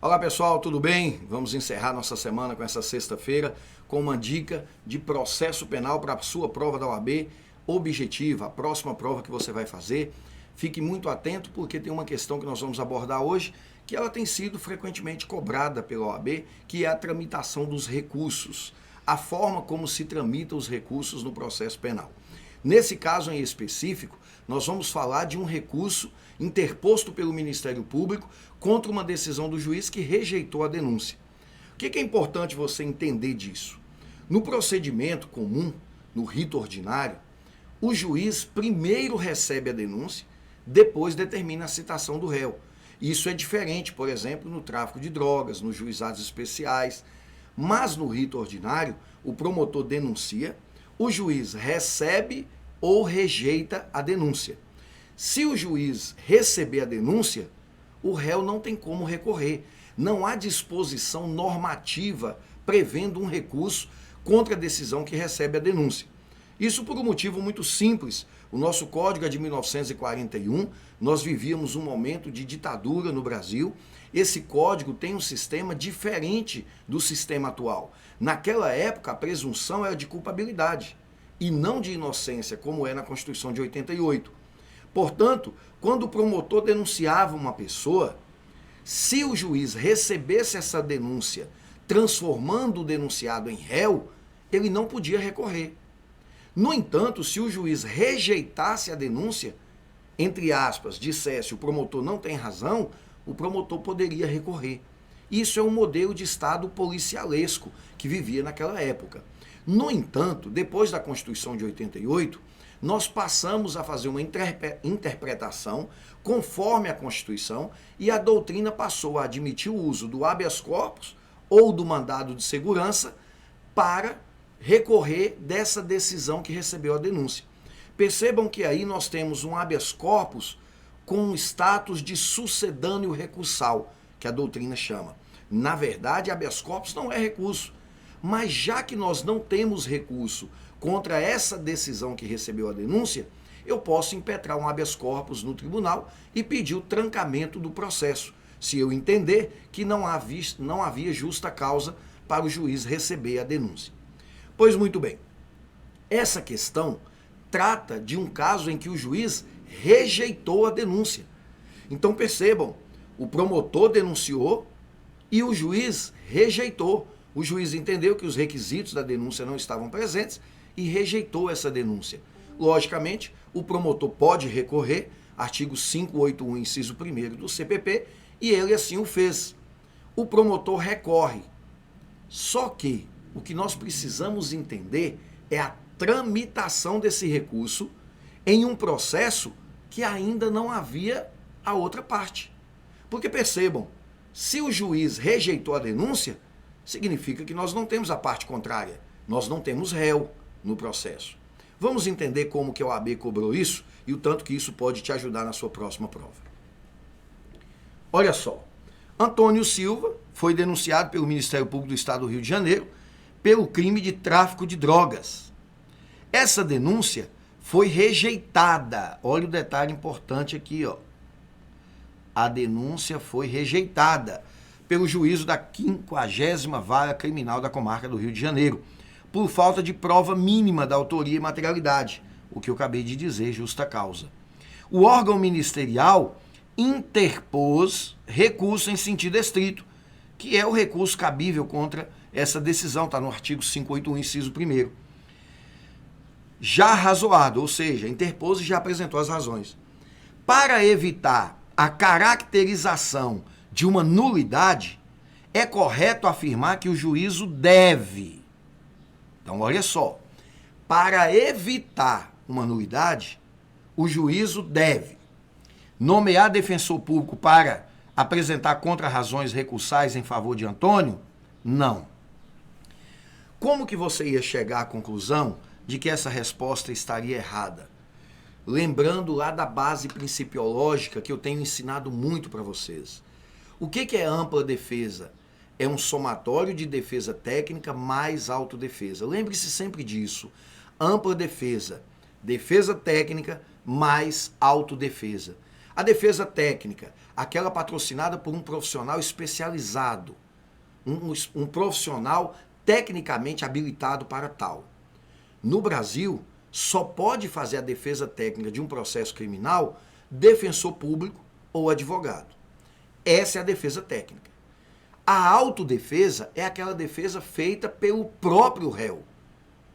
Olá pessoal, tudo bem? Vamos encerrar nossa semana com essa sexta-feira com uma dica de processo penal para a sua prova da OAB objetiva, a próxima prova que você vai fazer. Fique muito atento porque tem uma questão que nós vamos abordar hoje que ela tem sido frequentemente cobrada pela OAB, que é a tramitação dos recursos, a forma como se tramitam os recursos no processo penal. Nesse caso em específico, nós vamos falar de um recurso interposto pelo Ministério Público contra uma decisão do juiz que rejeitou a denúncia. O que é importante você entender disso? No procedimento comum, no rito ordinário, o juiz primeiro recebe a denúncia, depois determina a citação do réu. Isso é diferente, por exemplo, no tráfico de drogas, nos juizados especiais. Mas no rito ordinário, o promotor denuncia, o juiz recebe ou rejeita a denúncia. Se o juiz receber a denúncia, o réu não tem como recorrer. Não há disposição normativa prevendo um recurso contra a decisão que recebe a denúncia. Isso por um motivo muito simples. O nosso Código é de 1941, nós vivíamos um momento de ditadura no Brasil. Esse código tem um sistema diferente do sistema atual. Naquela época, a presunção era de culpabilidade e não de inocência, como é na Constituição de 88. Portanto, quando o promotor denunciava uma pessoa, se o juiz recebesse essa denúncia transformando o denunciado em réu, ele não podia recorrer. No entanto, se o juiz rejeitasse a denúncia, entre aspas, dissesse o promotor não tem razão, o promotor poderia recorrer. Isso é um modelo de Estado policialesco que vivia naquela época. No entanto, depois da Constituição de 88, nós passamos a fazer uma interpretação conforme a Constituição e a doutrina passou a admitir o uso do habeas corpus ou do mandado de segurança para recorrer dessa decisão que recebeu a denúncia. Percebam que aí nós temos um habeas corpus com status de sucedâneo recursal, que a doutrina chama. Na verdade, habeas corpus não é recurso, mas já que nós não temos recurso contra essa decisão que recebeu a denúncia, eu posso impetrar um habeas corpus no tribunal e pedir o trancamento do processo, se eu entender que não havia justa causa para o juiz receber a denúncia. Pois muito bem, essa questão trata de um caso em que o juiz rejeitou a denúncia. Então percebam, o promotor denunciou e o juiz rejeitou. O juiz entendeu que os requisitos da denúncia não estavam presentes e rejeitou essa denúncia. Logicamente, o promotor pode recorrer, artigo 581, inciso 1º do CPP, e ele assim o fez. O promotor recorre. Só que o que nós precisamos entender é a tramitação desse recurso em um processo que ainda não havia a outra parte. Porque percebam, se o juiz rejeitou a denúncia, significa que nós não temos a parte contrária, nós não temos réu no processo. Vamos entender como que a OAB cobrou isso e o tanto que isso pode te ajudar na sua próxima prova. Olha só, Antônio Silva foi denunciado pelo Ministério Público do Estado do Rio de Janeiro pelo crime de tráfico de drogas. Essa denúncia foi rejeitada. Olha o detalhe importante aqui, ó. A denúncia foi rejeitada pelo juízo da 50ª Vara Criminal da Comarca do Rio de Janeiro, por falta de prova mínima da autoria e materialidade, o que eu acabei de dizer, justa causa. O órgão ministerial interpôs recurso em sentido estrito, que é o recurso cabível contra essa decisão, está no artigo 581, inciso 1º. Já razoado, ou seja, interpôs e já apresentou as razões. Para evitar a caracterização de uma nulidade, é correto afirmar que o juízo deve. Então, olha só, para evitar uma nulidade, o juízo deve nomear defensor público para apresentar contra-razões recursais em favor de Antônio? Não. Como que você ia chegar à conclusão de que essa resposta estaria errada? Lembrando lá da base principiológica que eu tenho ensinado muito para vocês. O que é ampla defesa? É um somatório de defesa técnica mais autodefesa. Lembre-se sempre disso. Ampla defesa, defesa técnica mais autodefesa. A defesa técnica, aquela patrocinada por um profissional especializado, um profissional tecnicamente habilitado para tal. No Brasil, só pode fazer a defesa técnica de um processo criminal defensor público ou advogado. Essa é a defesa técnica. A autodefesa é aquela defesa feita pelo próprio réu.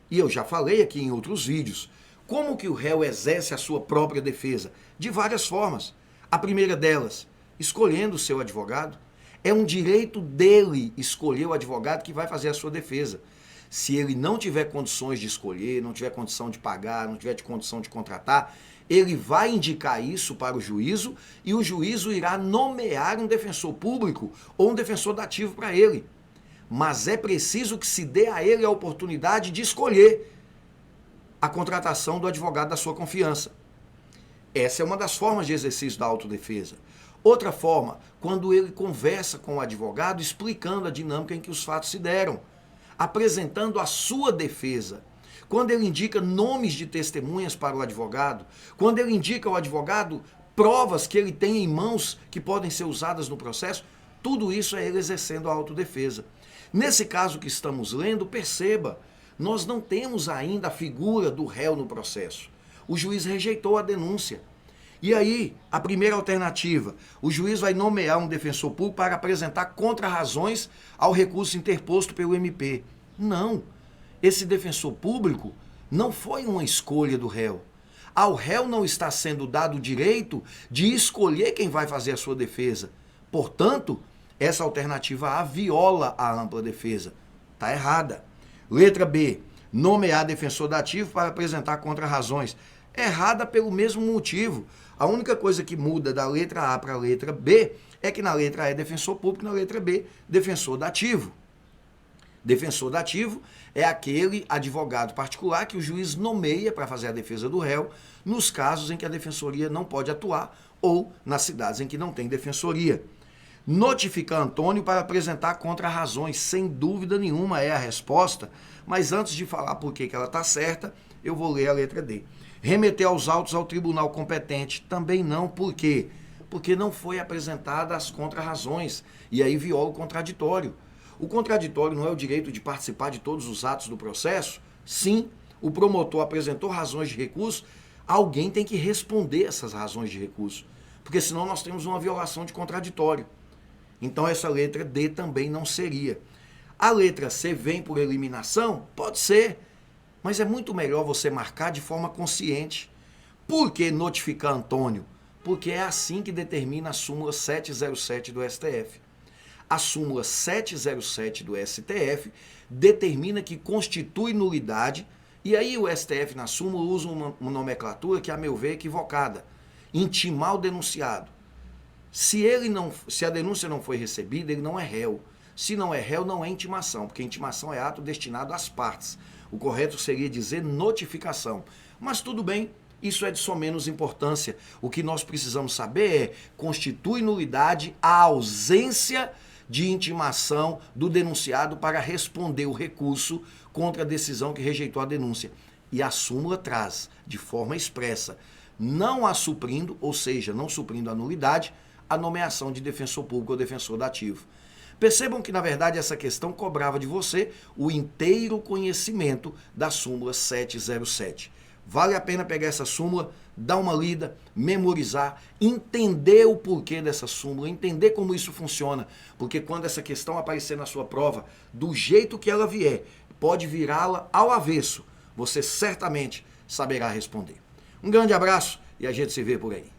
E eu já falei aqui em outros vídeos. Como que o réu exerce a sua própria defesa? De várias formas. A primeira delas, escolhendo o seu advogado. É um direito dele escolher o advogado que vai fazer a sua defesa. Se ele não tiver condições de escolher, não tiver condição de pagar, não tiver condição de contratar, ele vai indicar isso para o juízo e o juízo irá nomear um defensor público ou um defensor dativo para ele. Mas é preciso que se dê a ele a oportunidade de escolher a contratação do advogado da sua confiança. Essa é uma das formas de exercício da autodefesa. Outra forma, quando ele conversa com o advogado explicando a dinâmica em que os fatos se deram, apresentando a sua defesa. Quando ele indica nomes de testemunhas para o advogado, quando ele indica ao advogado provas que ele tem em mãos que podem ser usadas no processo, tudo isso é ele exercendo a autodefesa. Nesse caso que estamos lendo, perceba, nós não temos ainda a figura do réu no processo. O juiz rejeitou a denúncia. E aí, a primeira alternativa, o juiz vai nomear um defensor público para apresentar contrarrazões ao recurso interposto pelo MP. Não, esse defensor público não foi uma escolha do réu. Ao réu não está sendo dado o direito de escolher quem vai fazer a sua defesa. Portanto, essa alternativa A viola a ampla defesa. Está errada. Letra B, nomear defensor dativo para apresentar contrarrazões. Errada pelo mesmo motivo. A única coisa que muda da letra A para a letra B é que na letra A é defensor público, na letra B, defensor dativo. Defensor dativo é aquele advogado particular que o juiz nomeia para fazer a defesa do réu nos casos em que a defensoria não pode atuar ou nas cidades em que não tem defensoria. Notificar Antônio para apresentar contrarrazões, sem dúvida nenhuma é a resposta, mas antes de falar por que ela está certa, eu vou ler a letra D. Remeter aos autos ao tribunal competente, também não. Por quê? Porque não foi apresentada as contrarrazões, e aí viola o contraditório. O contraditório não é o direito de participar de todos os atos do processo? Sim, o promotor apresentou razões de recurso, alguém tem que responder essas razões de recurso, porque senão nós temos uma violação de contraditório. Então essa letra D também não seria. A letra C vem por eliminação? Pode ser. Mas é muito melhor você marcar de forma consciente. Por que notificar Antônio? Porque é assim que determina a súmula 707 do STF. A súmula 707 do STF determina que constitui nulidade, e aí o STF na súmula usa uma nomenclatura que, a meu ver, é equivocada. Intimar o denunciado. Se a denúncia não foi recebida, ele não é réu. Se não é réu, não é intimação, porque intimação é ato destinado às partes. O correto seria dizer notificação. Mas tudo bem, isso é de somenos importância. O que nós precisamos saber é, constitui nulidade a ausência de intimação do denunciado para responder o recurso contra a decisão que rejeitou a denúncia. E a súmula traz, de forma expressa, não a suprindo, ou seja, não suprindo a nulidade, a nomeação de defensor público ou defensor dativo. Percebam que, na verdade, essa questão cobrava de você o inteiro conhecimento da súmula 707. Vale a pena pegar essa súmula, dar uma lida, memorizar, entender o porquê dessa súmula, entender como isso funciona. Porque quando essa questão aparecer na sua prova, do jeito que ela vier, pode virá-la ao avesso. Você certamente saberá responder. Um grande abraço e a gente se vê por aí.